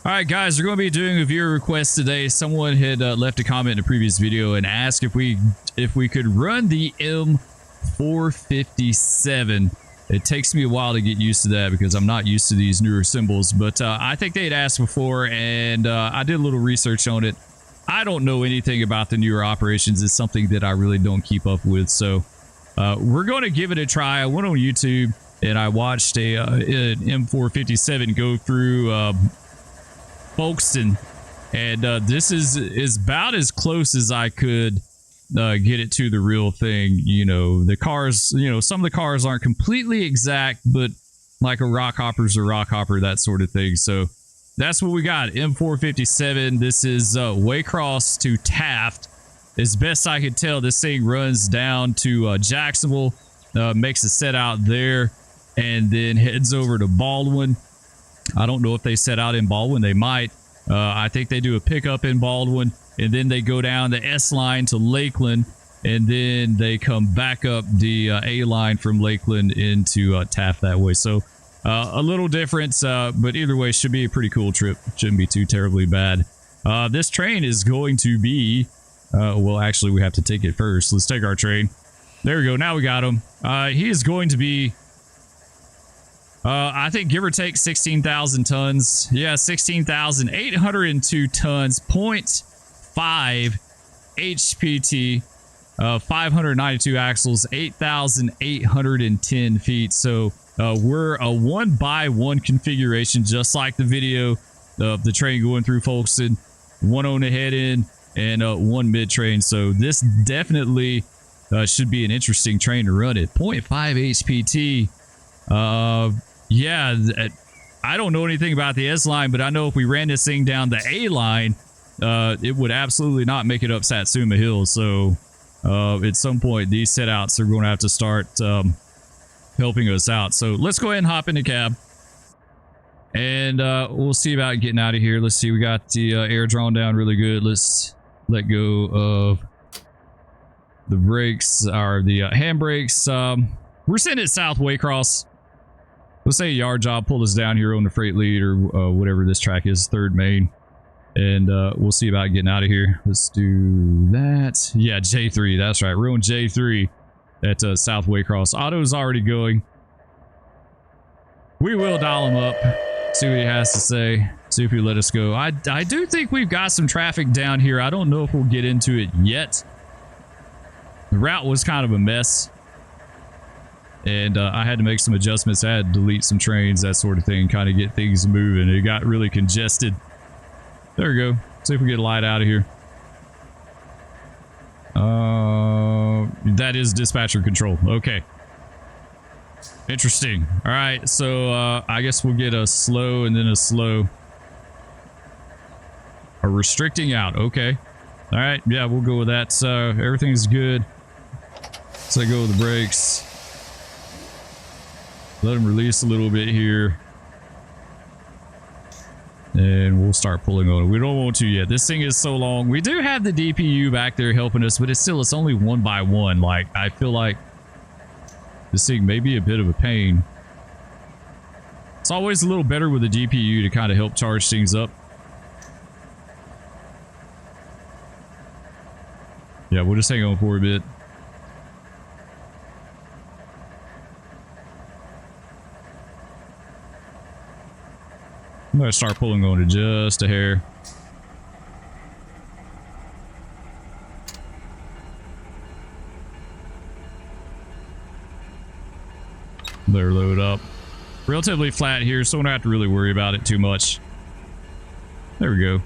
All right, guys, we're going to be doing a viewer request today. Someone had left a comment in a previous video and asked if we could run the M457. It takes me a while to get used to that because I'm not used to these newer symbols, but I think they had asked before, and I did a little research on it. I don't know anything about the newer operations. It's something that I really don't keep up with, so we're going to give it a try. I went on YouTube and I watched an M457 go through Folkston, and this is about as close as I could get it to the real thing. You know, the cars, you know, some of the cars aren't completely exact, but like a rock hopper's a rock hopper, that sort of thing. So that's what we got. M457. This is Waycross to Taft. As best I could tell, this thing runs down to Jacksonville, makes a set out there, and then heads over to Boulogne. I don't know if they set out in Boulogne. They might. I think they do a pickup in Boulogne, and then they go down the S line to Lakeland, and then they come back up the A line from Lakeland into Taft that way. So a little difference, but either way, should be a pretty cool trip. Shouldn't be too terribly bad. This train is going to be, well, actually, we have to take it first. Let's take our train. There we go. Now we got him. He is going to be, I think, give or take 16,000 tons. Yeah, 16,802 tons, 0.5 HPT, 592 axles, 8,810 feet. So we're a 1x1 configuration, just like the video of the train going through Folkston. One on the head end and one mid train. So this definitely should be an interesting train to run at 0.5 HPT. Yeah, I don't know anything about the S line, but I know if we ran this thing down the A line, it would absolutely not make it up Satsuma Hill. So at some point, these setouts are going to have to start helping us out. So let's go ahead and hop in the cab, and we'll see about getting out of here. Let's see, we got the air drawn down really good. Let's let go of the brakes, or the handbrakes. We're sitting at South Waycross. Let's say a yard job pulled us down here on the freight lead, or whatever this track is, third main. And we'll see about getting out of here. Let's do that. Yeah, J3. That's right. We're on J3 at South Waycross. Auto's already going. We will dial him up. See what he has to say. See if he'll let us go. I do think we've got some traffic down here. I don't know if we'll get into it yet. The route was kind of a mess, and I had to make some adjustments. I had to delete some trains, that sort of thing, kind of get things moving. It got really congested. There we go. See if we get a light out of here. That is dispatcher control. Okay. Interesting. All right, so I guess we'll get a slow and then a slow. A restricting out. Okay. All right. Yeah, we'll go with that. So everything's good. So I go with the brakes. Let them release a little bit here. And we'll start pulling on it. We don't want to yet. This thing is so long. We do have the DPU back there helping us, but it's only 1x1. Like, I feel like this thing may be a bit of a pain. It's always a little better with the DPU to kind of help charge things up. Yeah, we'll just hang on for a bit. I'm going to start pulling on it just a hair. Better load up. Relatively flat here, so we don't have to really worry about it too much. There we go.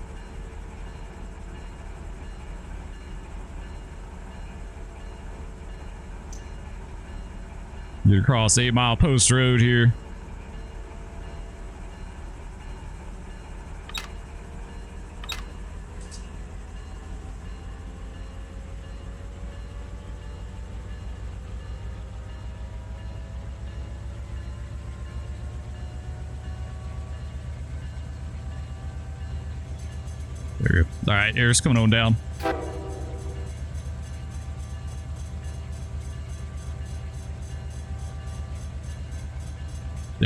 Get across 8 Mile Post Road here. There we go. All right, air's coming on down.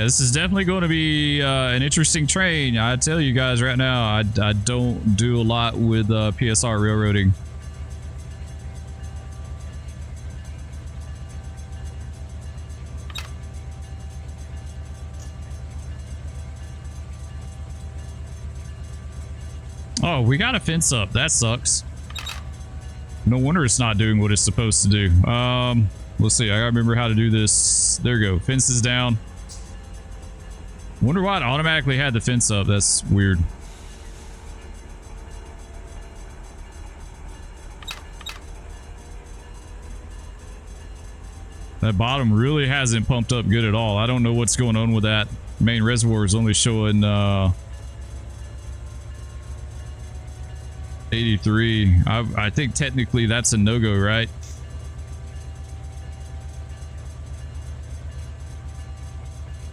Yeah, this is definitely going to be an interesting train. I tell you guys right now, I don't do a lot with PSR railroading. Oh, we got a fence up. That sucks. No wonder it's not doing what it's supposed to do. Let's see. I gotta remember how to do this. There we go. Fence is down. Wonder why it automatically had the fence up. That's weird. That bottom really hasn't pumped up good at all. I don't know what's going on with that. Main reservoir is only showing 83. I think technically that's a no-go, right?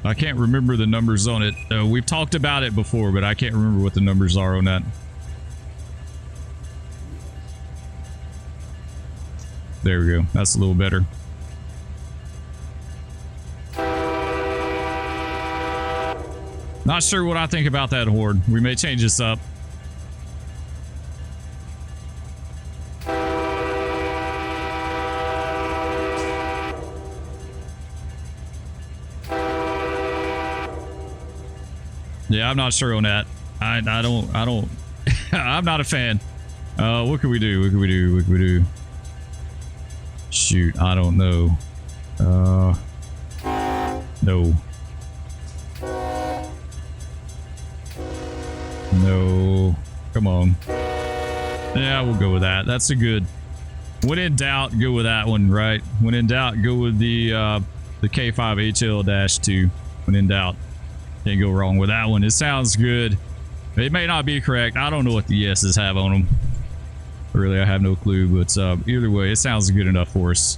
I can't remember the numbers on it. We've talked about it before, but I can't remember what the numbers are on that. There we go. That's a little better. Not sure what I think about that horde. We may change this up. Yeah, I'm not sure on that. I don't I'm not a fan. What can we do? What can we do? What can we do? Shoot, I don't know. No. No. Come on. Yeah, we'll go with that. That's a good. When in doubt, go with that one, right? When in doubt, go with the K5HL-2. When in doubt. Can't go wrong with that one. It sounds good. It may not be correct. I don't know what the yeses have on them. Really, I have no clue. But either way, it sounds good enough for us.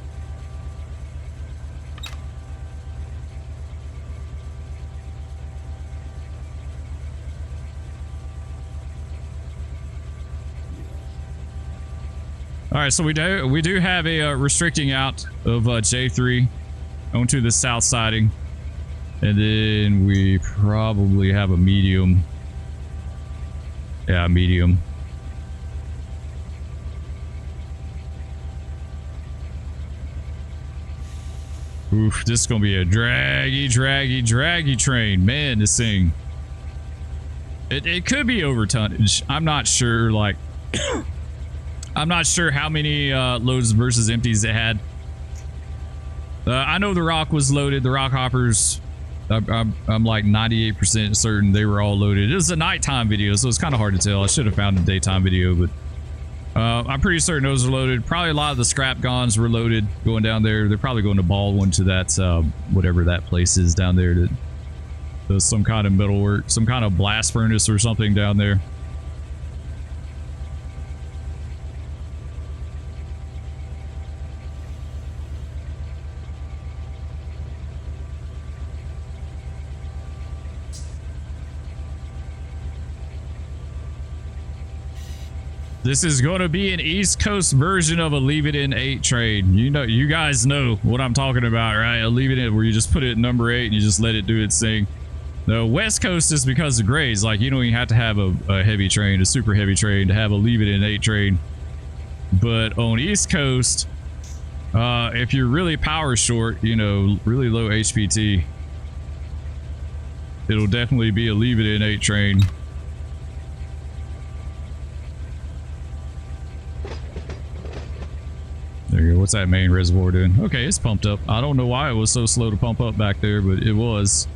All right, so we do have a restricting out of J3 onto the south siding. And then we probably have a medium. Yeah, medium. Oof, this is going to be a draggy train. Man, this thing. It could be over tonnage. I'm not sure, like... I'm not sure how many loads versus empties it had. I know the rock was loaded. The rock hoppers... I'm like 98% certain they were all loaded. It was a nighttime video, so it's kind of hard to tell. I should have found a daytime video, but I'm pretty certain those are loaded. Probably a lot of the scrap gons were loaded going down there. They're probably going to Boulogne to that, whatever that place is down there that does some kind of metalwork, some kind of blast furnace or something down there. This is going to be an East Coast version of a Leave It In 8 train. You know, you guys know what I'm talking about, right? A Leave It In where you just put it in number 8 and you just let it do its thing. The West Coast is because of grades. Like, you don't even have to have a heavy train, a super heavy train to have a Leave It In 8 train. But on East Coast, if you're really power short, you know, really low HPT, it'll definitely be a Leave It In 8 train. There you go. What's that main reservoir doing? Okay, it's pumped up. I don't know why it was so slow to pump up back there, but it was.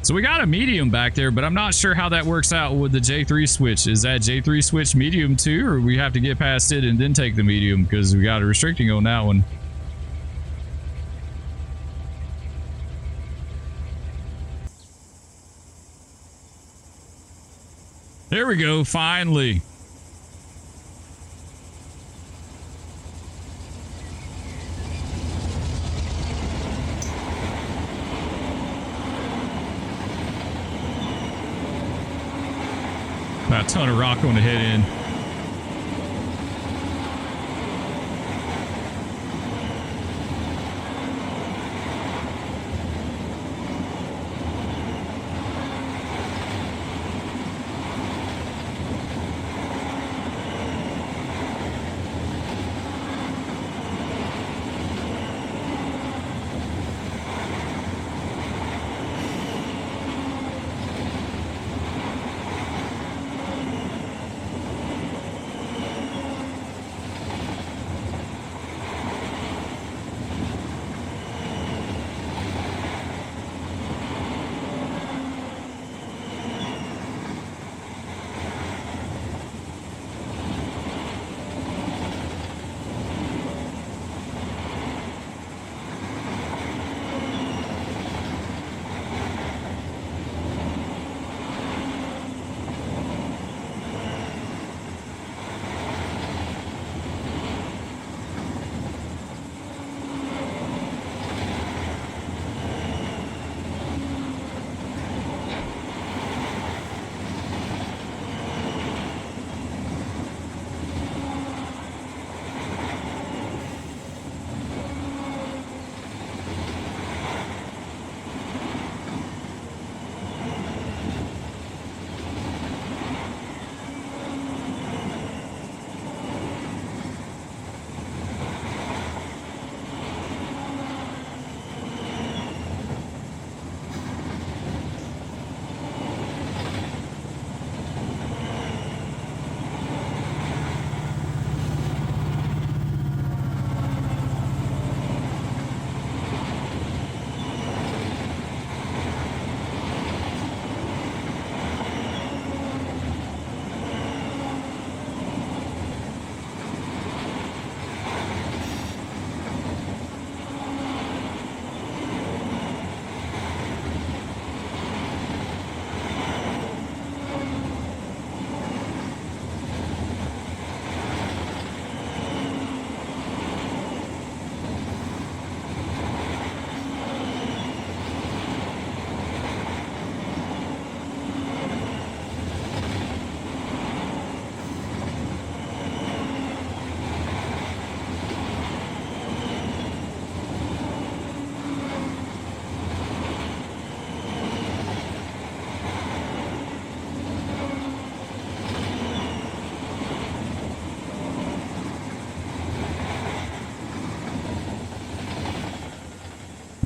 So we got a medium back there, but I'm not sure how that works out with the J3 switch. Is that J3 switch medium too, or we have to get past it and then take the medium because we got a restricting on that one? There we go, finally. Got a ton of rock on the head end.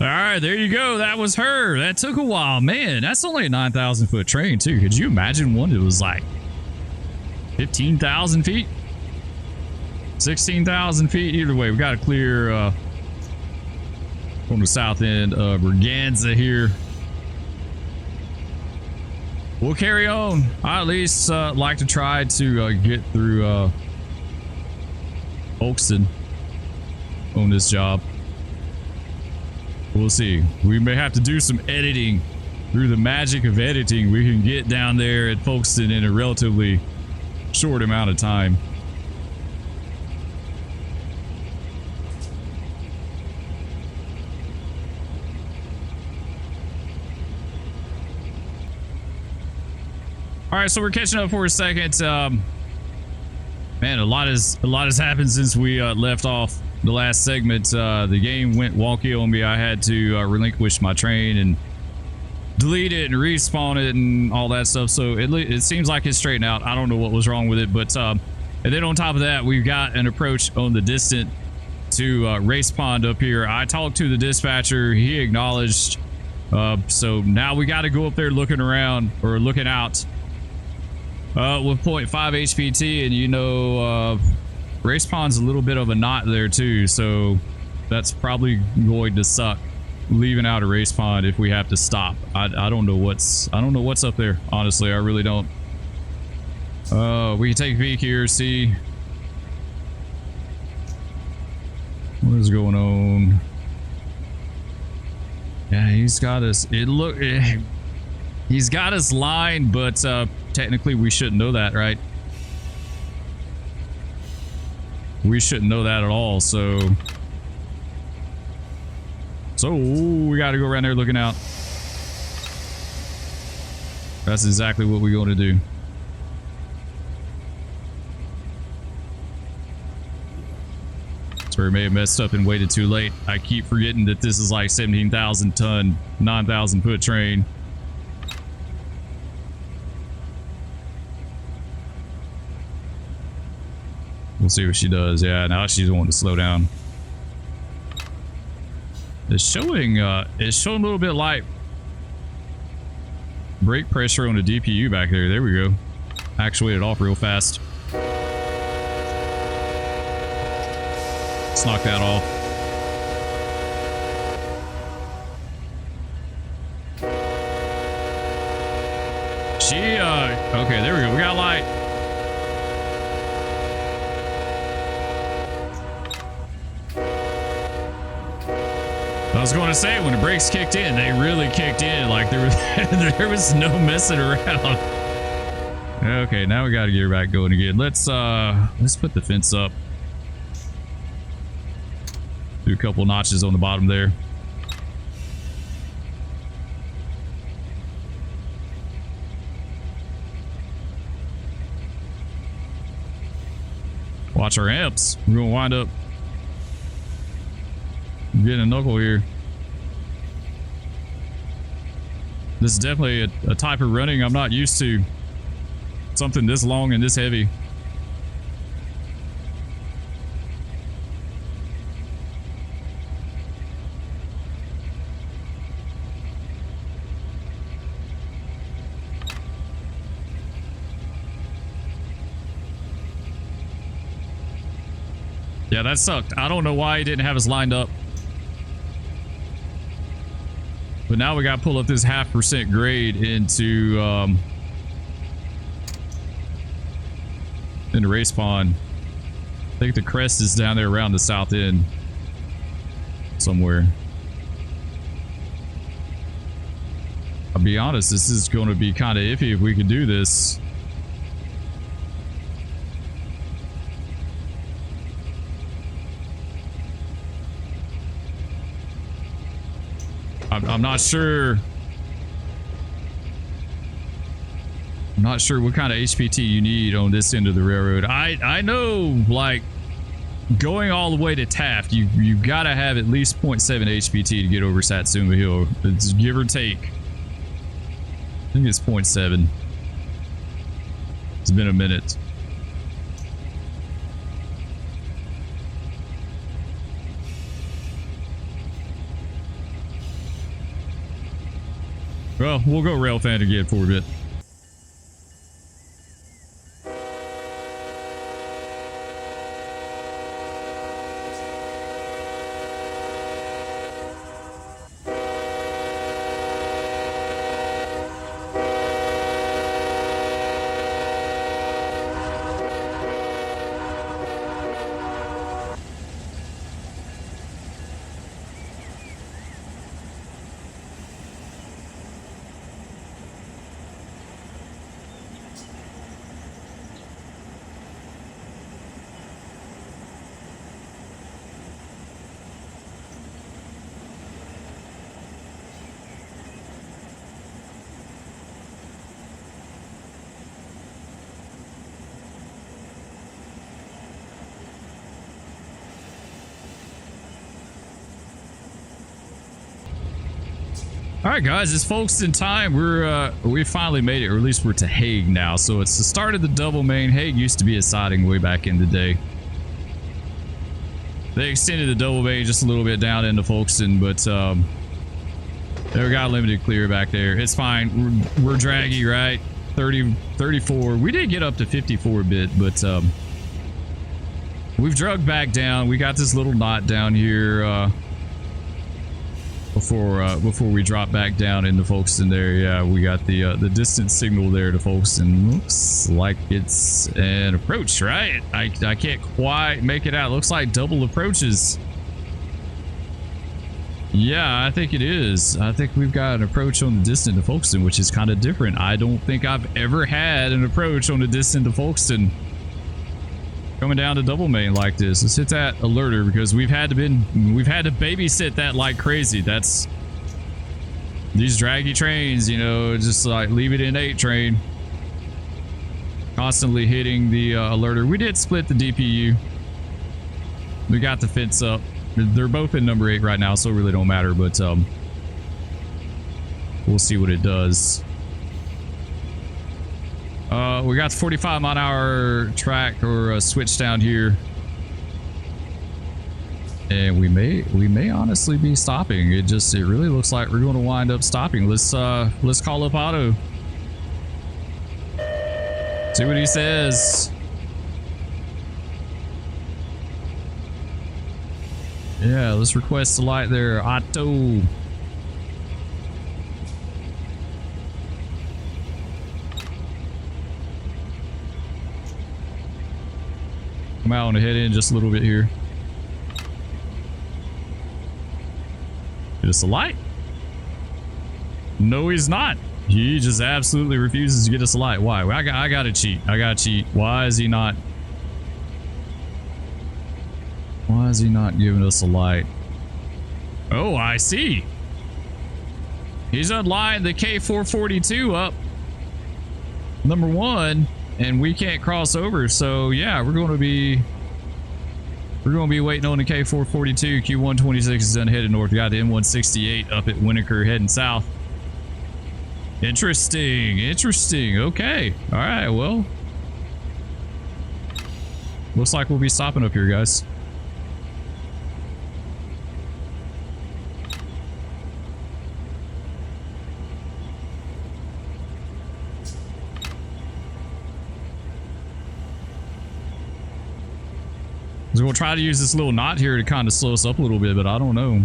All right, there you go. That was her. That took a while. Man, that's only a 9,000 foot train too. Could you imagine one that was like 15,000 feet? 16,000 feet? Either way, we got to clear from the south end of Braganza here. We'll carry on. I at least like to try to get through Folkston on this job. We'll see. We may have to do some editing. Through the magic of editing, we can get down there at Folkston in a relatively short amount of time. All right, so we're catching up for a second. Man, a lot has happened since we left off the last segment. The game went wonky on me. I had to relinquish my train and delete it and respawn it and all that stuff. So it seems like it's straightened out. I don't know what was wrong with it, but and then on top of that, we've got an approach on the distant to Race Pond up here. I talked to the dispatcher. He acknowledged. So now we got to go up there looking around or looking out. With 0.5 HPT, and you know, Race Pond's a little bit of a knot there too, so that's probably going to suck leaving out a Race Pond if we have to stop. I don't know what's up there, honestly. I really don't. We can take a peek here, see what is going on. Yeah, he's got us. He's got us lined, but technically we shouldn't know that, right? We shouldn't know that at all, so we got to go around there looking out. That's exactly what we're going to do. So we may have messed up and waited too late. I keep forgetting that this is like 17,000 ton, 9,000 foot train. We'll see what she does. Yeah, now she's wanting to slow down. It's showing a little bit light brake pressure on the DPU back there. There we go. Actuate it off real fast. Let's knock that off. Okay, there we go. We got light. I was going to say, when the brakes kicked in, they really kicked in. Like there was no messing around. Okay, now we got to get her back going again. Let's put the fence up. Do a couple notches on the bottom there. Watch our amps. We're gonna wind up getting a knuckle here. This is definitely a type of running I'm not used to. Something this long and this heavy. Yeah, that sucked. I don't know why he didn't have us lined up. But now we got to pull up this 0.5% grade into Race Pond. I think the crest is down there around the south end somewhere. I'll be honest, this is going to be kind of iffy if we could do this. I'm not sure. I'm not sure what kind of HPT you need on this end of the railroad. I know, like, going all the way to Taft, you've got to have at least 0.7 HPT to get over Satsuma Hill. It's give or take. I think it's 0.7. It's been a minute. Well, we'll go railfan again for a bit. All right, guys, it's Folkston time. We finally made it, or at least we're to Hague now. So it's the start of the double main. Hague used to be a siding way back in the day. They extended the double main just a little bit down into Folkston, but they got limited clear back there. It's fine. We're draggy, right? 34. We did get up to 54 a bit, but we've drugged back down. We got this little knot down here. Before we drop back down into Folkston there. Yeah, we got the distance signal there to Folkston. Looks like it's an approach, right? I can't quite make it out. Looks like double approaches. Yeah, I think it is. I think we've got an approach on the distant to Folkston, which is kind of different. I don't think I've ever had an approach on the distant to Folkston coming down to double main like this. Let's hit that alerter because we've had to babysit that like crazy. That's these draggy trains, you know, just like leave it in 8 train. Constantly hitting the alerter. We did split the DPU. We got the fence up. They're both in number 8 right now, so it really don't matter, but we'll see what it does. We got the 45-mile-an-hour track or switch down here, and we may honestly be stopping. It really looks like we're going to wind up stopping. Let's call up Otto. See what he says. Yeah, let's request a light there, Otto. Come out on the head end just a little bit here. Get us a light. No, he's not. He just absolutely refuses to get us a light. Why? I gotta cheat. I gotta cheat. Why is he not? Why is he not giving us a light? Oh, I see. He's unlined the K442 up. Number 1. And we can't cross over, so yeah, we're going to be waiting on the K442. Q126 is done headed north. We got the M168 up at Winnaker heading south. Interesting. Okay. All right. Well, looks like we'll be stopping up here, guys. So we'll try to use this little knot here to kind of slow us up a little bit, but I don't know.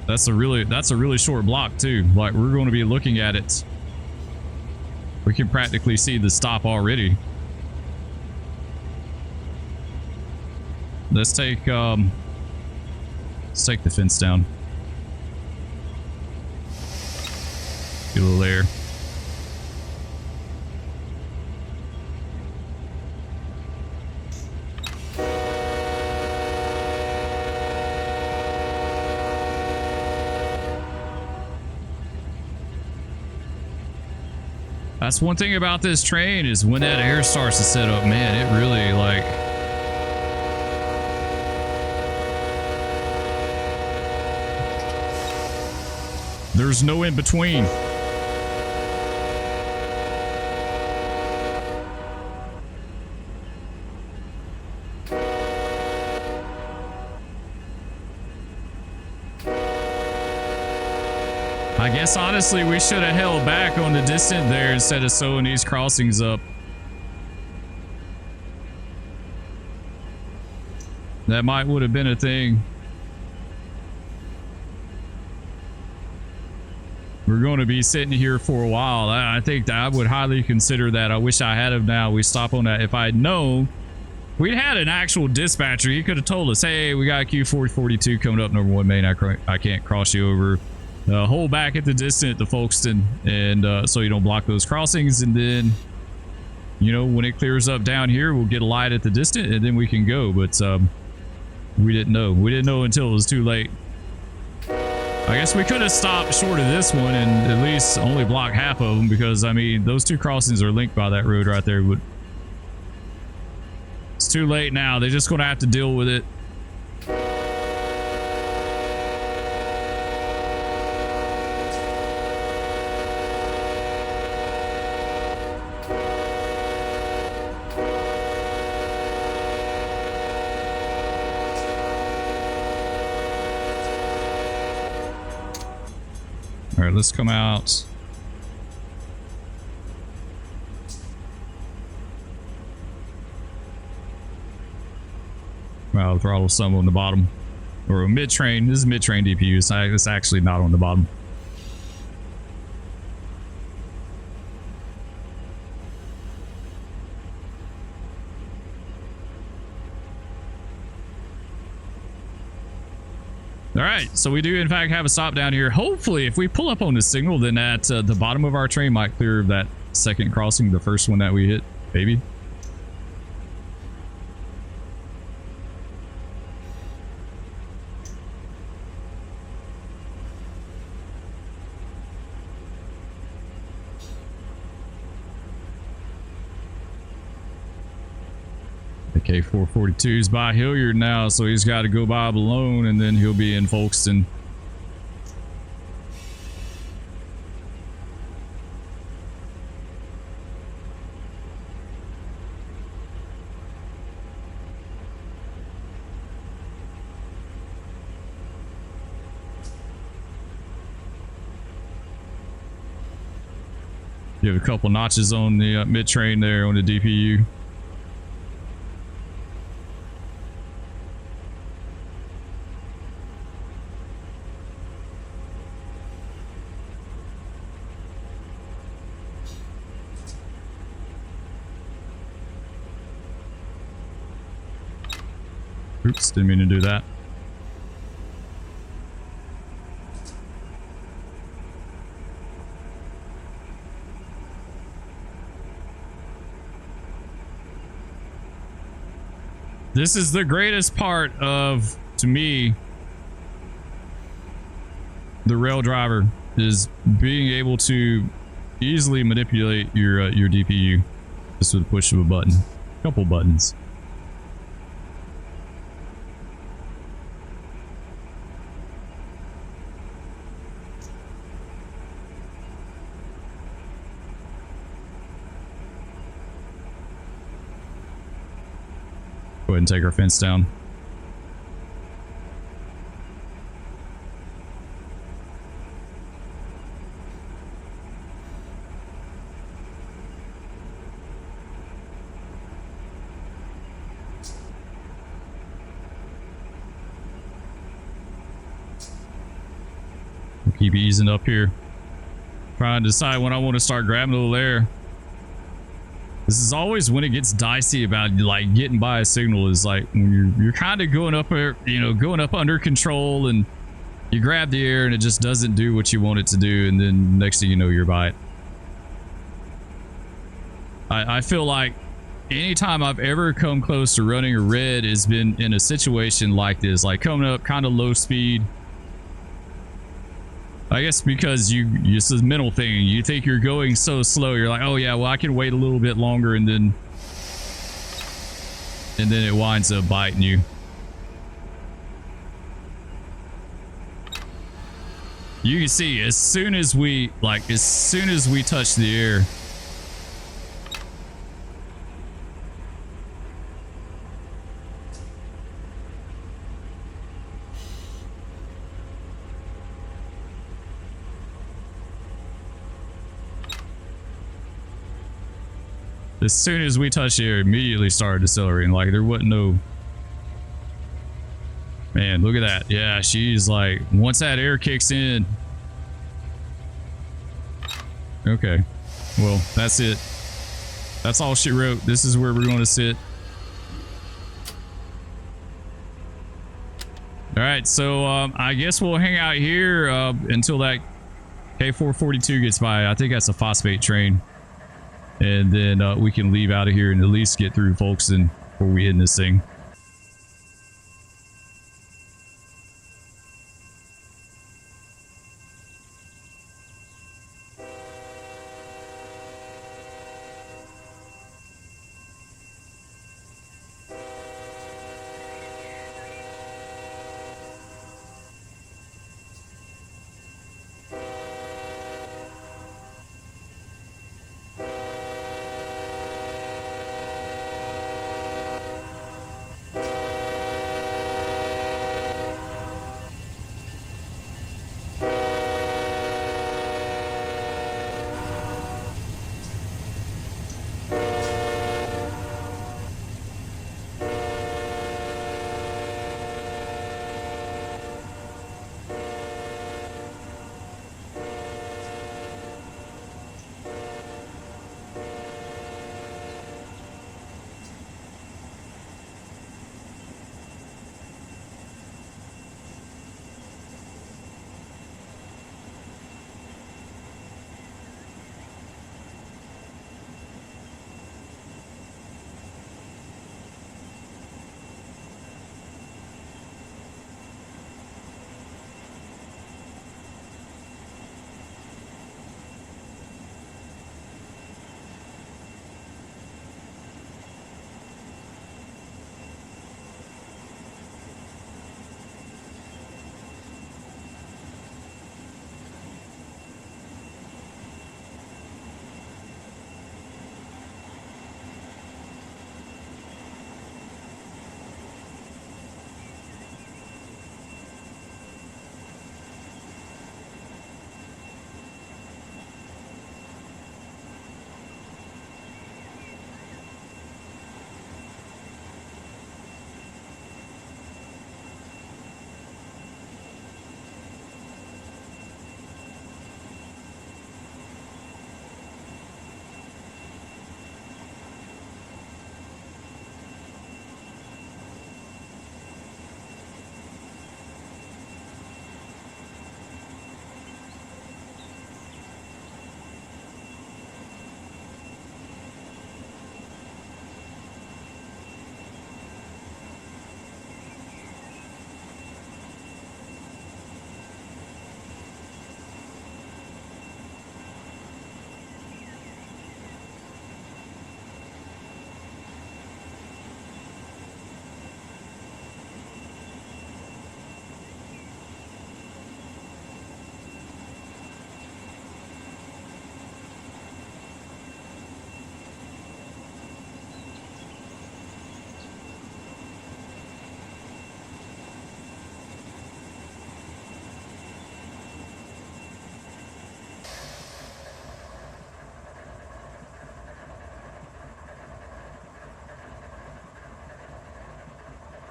That's a really short block too. Like, we're going to be looking at it. We can practically see the stop already. Let's take the fence down. Get a little air. That's one thing about this train is when that air starts to set up, man, it really like... There's no in between. I guess honestly we should have held back on the distant there instead of sewing these crossings up. That might would have been a thing. We're going to be sitting here for a while. I think that I would highly consider that. I wish I had him now. We stop on that. If I had known, we'd had an actual dispatcher. He could have told us, hey, we got Q442 coming up, number 1 main. I can't cross you over. Hold back at the distant at the Folkston, and so you don't block those crossings. And then, you know, when it clears up down here, we'll get a light at the distant, and then we can go. But we didn't know. We didn't know until it was too late. I guess we could have stopped short of this one and at least only block half of them, because I mean those two crossings are linked by that road right there, but it's too late now. They're just gonna have to deal with it. All right, let's come out. Well, throttle some on the bottom, or mid-train. This is mid-train DPU. It's actually not on the bottom. All right, so we do in fact have a stop down here. Hopefully, if we pull up on the signal, then at the bottom of our train might clear that second crossing, the first one that we hit, maybe. The K442 is by Hilliard now, so he's got to go by Boulogne, and then he'll be in Folkston. You have a couple notches on the mid-train there on the DPU. Oops, didn't mean to do that. This is the greatest part of, to me, the rail driver, is being able to easily manipulate your DPU just with the push of a button, a couple buttons. Go ahead and take our fence down. We'll keep easing up here. Trying to decide when I want to start grabbing a little air. This is always when it gets dicey about like getting by a signal, is like when you're kind of going up, you know, going up under control, and you grab the air and it just doesn't do what you want it to do, and then next thing you know you're by it. I feel like anytime I've ever come close to running a red has been in a situation like this, like coming up kind of low speed. I guess because it's a mental thing. You think you're going so slow, you're like, oh yeah, well I can wait a little bit longer, and then it winds up biting you. You can see as soon as we touch the air, As soon as we touched the air, immediately started decelerating. Like there wasn't no. Man, look at that. Yeah, she's like, once that air kicks in. Okay. Well, that's it. That's all she wrote. This is where we're going to sit. All right, so I guess we'll hang out here until that K442 gets by. I think that's a phosphate train. And then we can leave out of here and at least get through Folkston before we end this thing.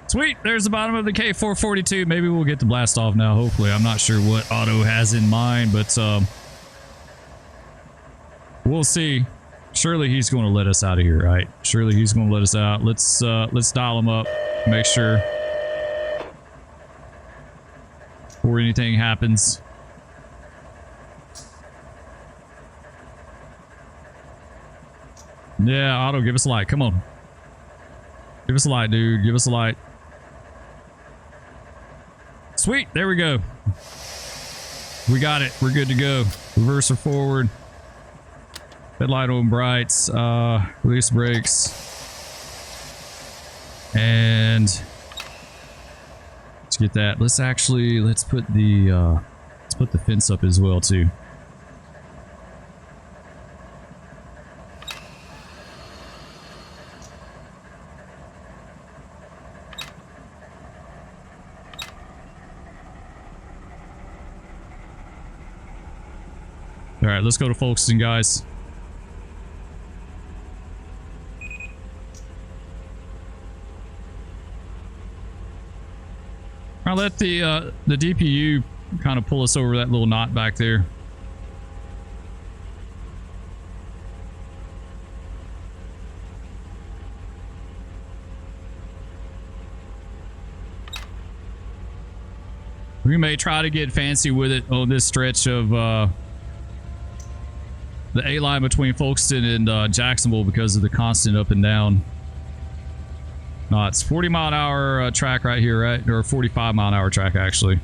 Sweet, there's the bottom of the K442. Maybe we'll get the blast off now, hopefully. I'm not sure what Otto has in mind, but we'll see. Surely he's going to let us out of here, right? Surely he's going to let us out. Let's dial him up, make sure before anything happens. Yeah, Otto, give us a light. Come on. Give us a light, dude. Give us a light. Sweet, there we go. We got it. We're good to go. Reverser forward. Headlight on brights. Release brakes. And let's get that. Let's put the fence up as well too. All right, let's go to Folkston, guys. let the DPU kind of pull us over that little knot back there. We may try to get fancy with it on this stretch of the A line between Folkston and Jacksonville because of the constant up and down. No, it's 40-mile-an-hour track right here, right? Or 45-mile-an-hour track, actually.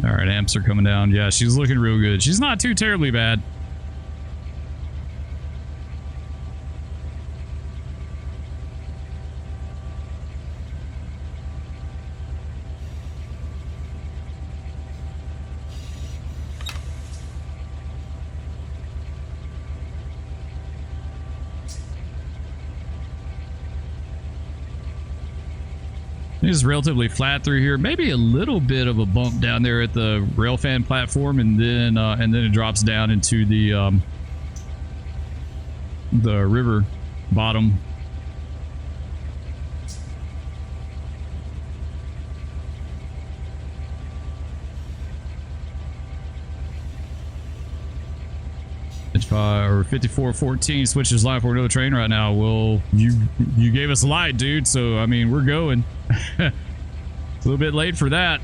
All right, amps are coming down. Yeah, she's looking real good. She's not too terribly bad. It's relatively flat through here. Maybe a little bit of a bump down there at the rail fan platform, and then it drops down into the river bottom. Or 5414 switches line for another train right now. Well, you gave us a light, dude, so I mean we're going. A little bit late for that.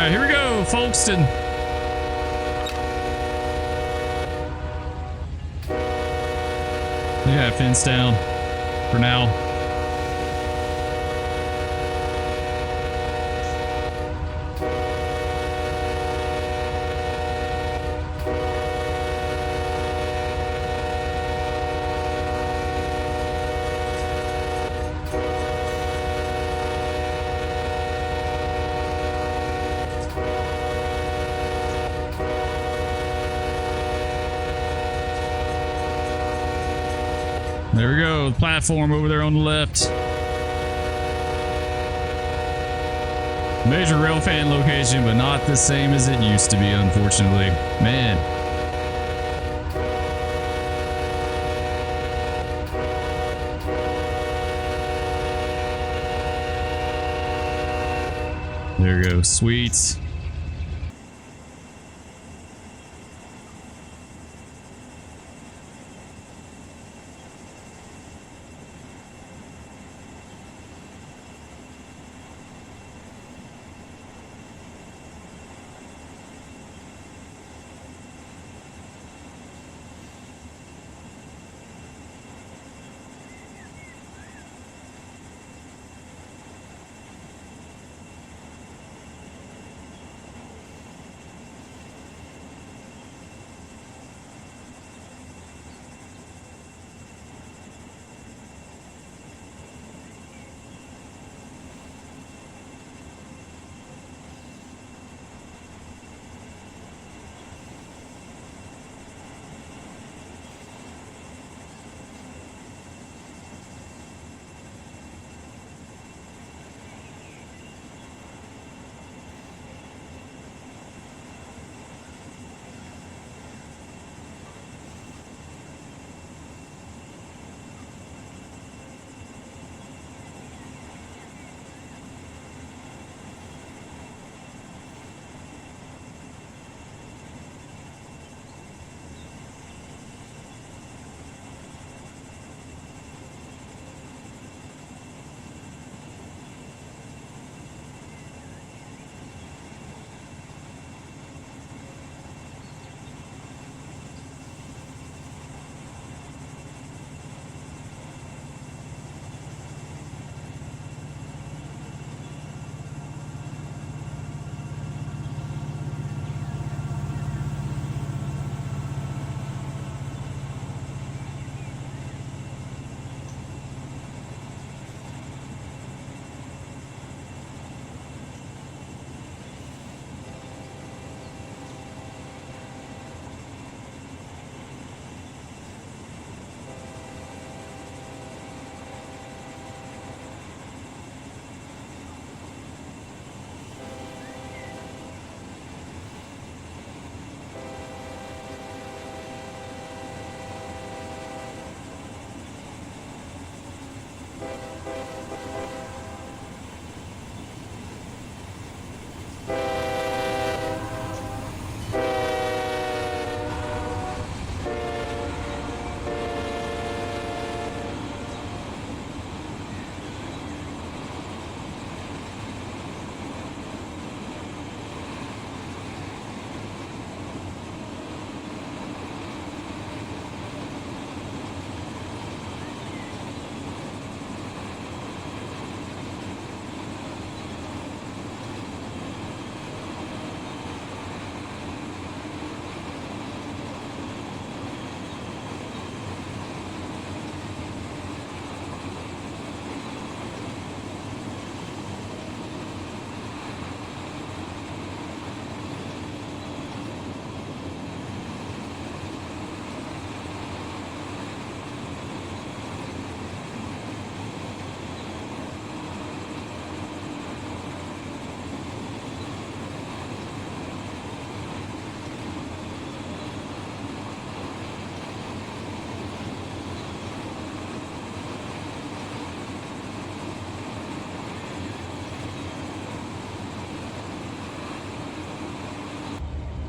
Here we go, Folkston. We got fence down for now. There we go, the platform over there on the left. Major rail fan location, but not the same as it used to be, unfortunately. Man. There we go, sweet.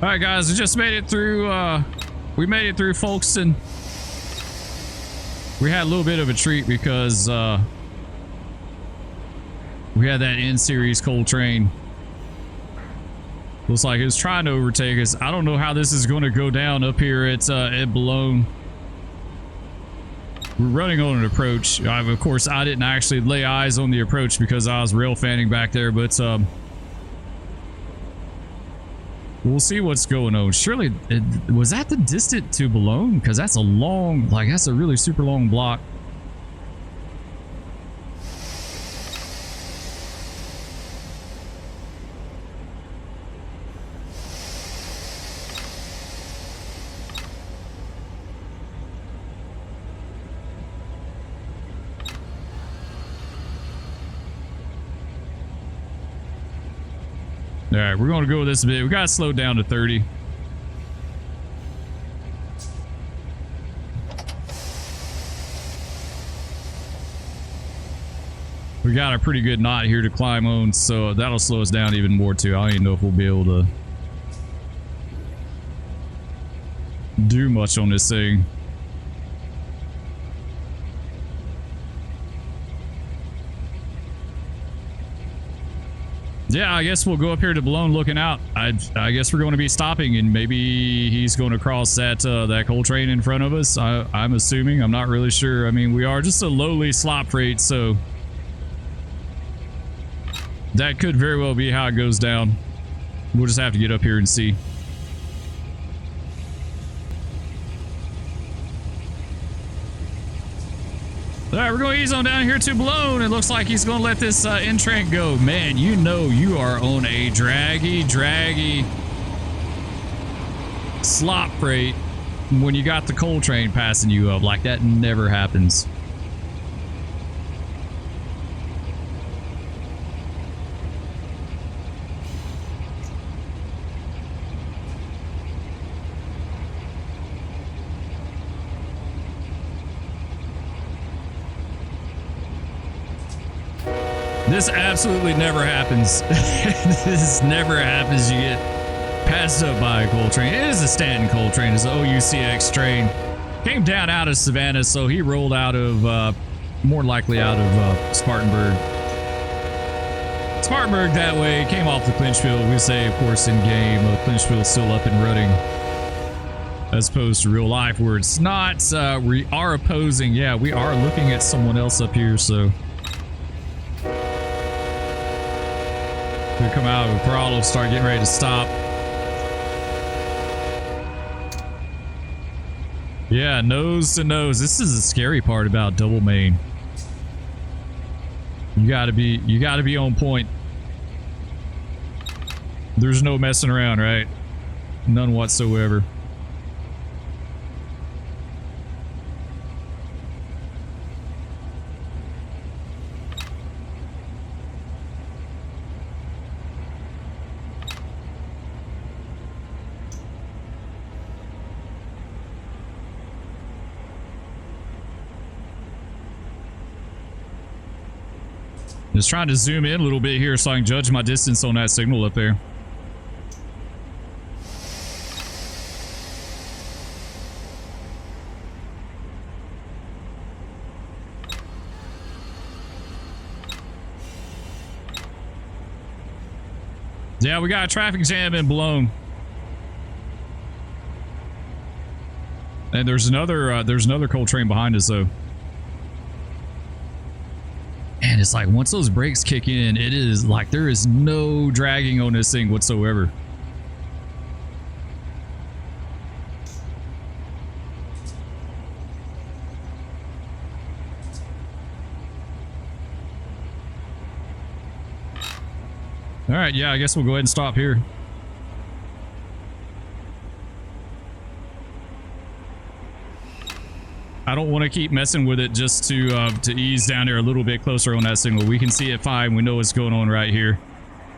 All right, guys, we just made it through. We made it through Folkston. We had a little bit of a treat because we had that N-series coal train. Looks like it was trying to overtake us. I don't know how this is going to go down up here at Boulogne. We're running on an approach. Of course, I didn't actually lay eyes on the approach because I was rail fanning back there, but we'll see what's going on. Surely, was that the distance to Boulogne? Because that's a long, like, that's a really super long block. All right, we're going to go with this a bit. We got to slow down to 30. We got a pretty good knot here to climb on, so that'll slow us down even more too. I don't even know if we'll be able to do much on this thing. Yeah, I guess we'll go up here to Boulogne looking out. I guess we're going to be stopping, and maybe he's going to cross that coal train in front of us. I'm assuming. I'm not really sure. I mean, we are just a lowly slop freight, so that could very well be how it goes down. We'll just have to get up here and see. All right, we're going to ease on down here to Boulogne. It looks like he's going to let this N-train go. Man, you know you are on a draggy slop freight when you got the coal train passing you up. Like, that never happens. This absolutely never happens. This never happens. You get passed up by a coal train. It is a Stanton coal train. It's an OUCX train. Came down out of Savannah, so he rolled out of, more likely out of Spartanburg. Spartanburg that way. Came off the Clinchfield. We say, of course, in game, Clinchfield's still up and running. As opposed to real life where it's not. We are opposing. Yeah, we are looking at someone else up here, so. We come out of the throttle, start getting ready to stop. Yeah, nose to nose. This is the scary part about double main. You gotta be on point. There's no messing around, right? None whatsoever. Just trying to zoom in a little bit here so I can judge my distance on that signal up there. Yeah, we got a traffic jam in Boulogne. And there's another coal train behind us though. And it's like once those brakes kick in, it is like there is no dragging on this thing whatsoever. All right, yeah, I guess we'll go ahead and stop here. I don't want to keep messing with it just to ease down there a little bit closer on that signal. We can see it fine. We know what's going on right here.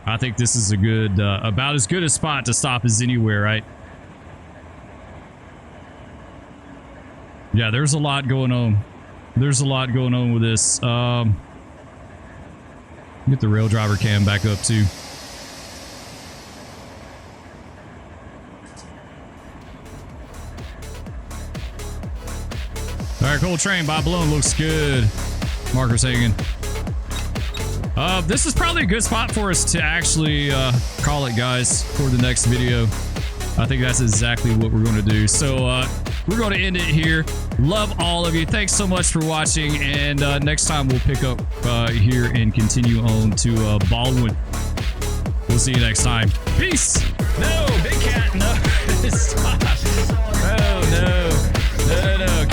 I think this is a good, about as good a spot to stop as anywhere, right? Yeah, there's a lot going on. There's a lot going on with this. Get the rail driver cam back up too. Prototypical train by Boulogne looks good. Marker's hanging. This is probably a good spot for us to actually call it, guys, for the next video. I think that's exactly what we're going to do. So we're going to end it here. Love all of you. Thanks so much for watching. And next time we'll pick up here and continue on to Boulogne. We'll see you next time. Peace. No, big cat. No. Stop. Oh, no. No, no, no.